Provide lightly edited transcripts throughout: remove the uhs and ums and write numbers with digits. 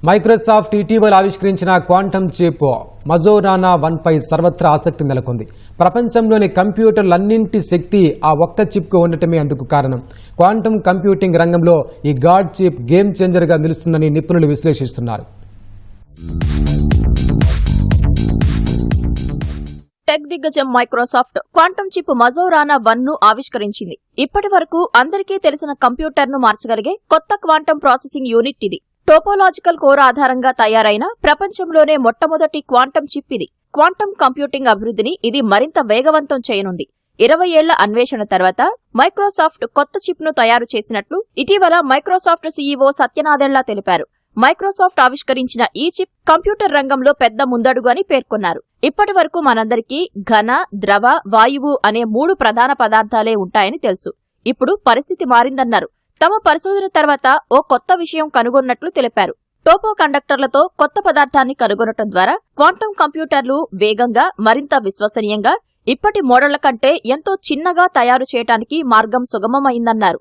Microsoft ఇటీవల ఆవిష్కరించిన quantum chip మజోరానా 1 పై సర్వత్రా ఆసక్తి నెలకొంది. ప్రపంచంలోని కంప్యూటర్లన్నింటి శక్తి ఆ ఒక్క చిప్కు ఉండటమే అందుకు కారణం. క్వాంటమ్ కంప్యూటింగ్ రంగంలో ఈ గాడ్ చిప్ గేమ్ చేంజర్గా నిలుస్తుందని నిపుణులు విశ్లేషిస్తున్నారు. టెక్ దిగ్గజం మైక్రోసాఫ్ట్ క్వాంటమ్ చిప్ మజోరానా 1 ను ఆవిష్కరించింది. ఇప్పటి వరకు అందరికీ తెలిసిన కంప్యూటర్ను మార్చగలిగే కొత్త క్వాంటమ్ ప్రాసెసింగ్ యూనిట్ ఇది. టోపోలాజికల్ కోర్ ఆధారంగా తయారైన ప్రపంచంలోనే మొట్టమొదటి క్వాంటమ్ చిప్ ఇది. క్వాంటమ్ కంప్యూటింగ్ అభివృద్ధిని ఇది మరింత వేగవంతం చేయనుంది. 20 ఏళ్ల అన్వేషణ తర్వాత మైక్రోసాఫ్ట్ కొత్త చిప్ ను తయారు చేసినట్లు ఇటీవల మైక్రోసాఫ్ట్ సీఈఓ సత్య నాదెళ్ల తెలిపారు. మైక్రోసాఫ్ట్ ఆవిష్కరించిన ఈ చిప్ కంప్యూటర్ రంగంలో పెద్ద ముందడుగు అని పేర్కొన్నారు. ఇప్పటి వరకు మనందరికీ ఘన, ద్రవ, వాయువు అనే 3 ప్రధాన పదార్థాలే ఉంటాయని తెలుసు. ఇప్పుడు పరిస్థితి మారిందన్నారు. తమ పరిశోధన తర్వాత ఓ కొత్త విషయం కనుగొన్నట్లు తెలిపారు. టోపో కండక్టర్లతో కొత్త పదార్థాన్ని కనుగొనటం ద్వారా క్వాంటమ్ కంప్యూటర్లు వేగంగా, మరింత విశ్వసనీయంగా, ఇప్పటి మోడళ్ల కంటే ఎంతో చిన్నగా తయారు చేయడానికి మార్గం సుగమమైందన్నారు.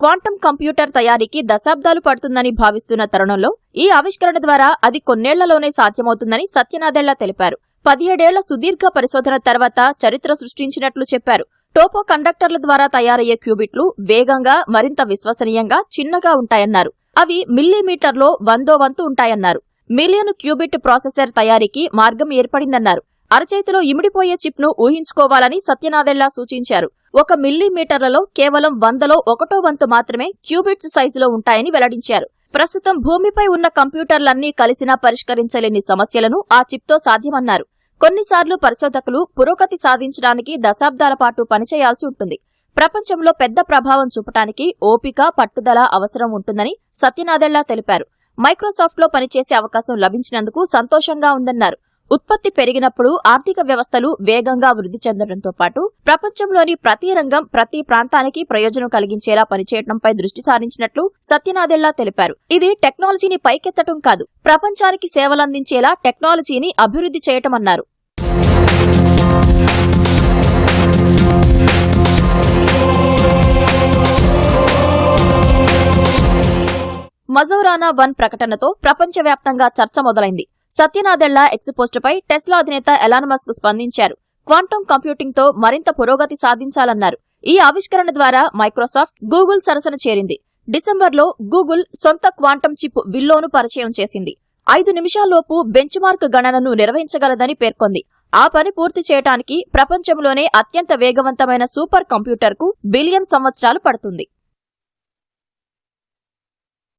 క్వాంటమ్ కంప్యూటర్ తయారీకి దశాబ్దాలు పడుతుందని భావిస్తున్న తరుణంలో ఈ ఆవిష్కరణ ద్వారా అది కొన్నేళ్లలోనే సాధ్యమవుతుందని సత్య నాదెళ్ల తెలిపారు. 17 ఏళ్ల సుదీర్ఘ పరిశోధన తర్వాత చరిత్ర సృష్టించినట్లు చెప్పారు. టోపో కండక్టర్ల ద్వారా తయారయ్యే క్యూబిట్లు వేగంగా, మరింత విశ్వసనీయంగా, చిన్నగా ఉంటాయన్నారు. అవి మిల్లీమీటర్లో 100వ వంతు ఉంటాయన్నారు. మిలియన్ క్యూబిట్ ప్రాసెసర్ తయారీకి మార్గం ఏర్పడిందన్నారు. అరచేతిలో ఇమిడిపోయే చిప్ ను ఊహించుకోవాలని సత్య నాదెళ్ల సూచించారు. 1 మిల్లీమీటర్లలో కేవలం 100లో 1వ వంతు మాత్రమే క్యూబిట్స్ సైజులో ఉంటాయని వెల్లడించారు. ప్రస్తుతం భూమిపై ఉన్న కంప్యూటర్లన్నీ కలిసినా పరిష్కరించలేని సమస్యలను ఆ చిప్తో సాధ్యమన్నారు. కొన్నిసార్లు పరిశోధకులు పురోగతి సాధించడానికి దశాబ్దాల పాటు పనిచేయాల్సి ఉంటుంది. ప్రపంచంలో పెద్ద ప్రభావం చూపటానికి ఓపిక, పట్టుదల అవసరం ఉంటుందని సత్య నాదెళ్ల తెలిపారు. మైక్రోసాఫ్ట్లో పనిచేసే అవకాశం లభించినందుకు సంతోషంగా ఉందన్నారు. ఉత్పత్తి పెరిగినప్పుడు ఆర్థిక వ్యవస్థలు వేగంగా వృద్ధి చెందడంతో పాటు ప్రపంచంలోని ప్రతి రంగం, ప్రతి ప్రాంతానికి ప్రయోజనం కలిగించేలా పనిచేయడంపై దృష్టి సారించినట్లు సత్య నాదెళ్ల తెలిపారు. ఇది టెక్నాలజీని పైకెత్తడం కాదు, ప్రపంచానికి సేవలందించేలా టెక్నాలజీని అభివృద్ధి చేయటమన్నారు. మజోరానా 1 ప్రకటనతో ప్రపంచవ్యాప్తంగా చర్చ మొదలైంది. సత్య నాదెళ్ల ఎక్స్ పోస్టుపై టెస్లా అధినేత ఎలాన్ మస్క్ స్పందించారు. క్వాంటమ్ కంప్యూటింగ్తో మరింత పురోగతి సాధించాలన్నారు. ఈ ఆవిష్కరణ ద్వారా మైక్రోసాఫ్ట్, గూగుల్ సరసన చేరింది. డిసెంబర్లో గూగుల్ సొంత క్వాంటమ్ చిప్ విల్లోను పరిచయం చేసింది. 5 నిమిషాల్లోపు బెంచ్ మార్క్ గణనను నిర్వహించగలదని పేర్కొంది. ఆ పని పూర్తి చేయడానికి ప్రపంచంలోనే అత్యంత వేగవంతమైన సూపర్ కంప్యూటర్కు బిలియన్ సంవత్సరాలు పడుతుంది.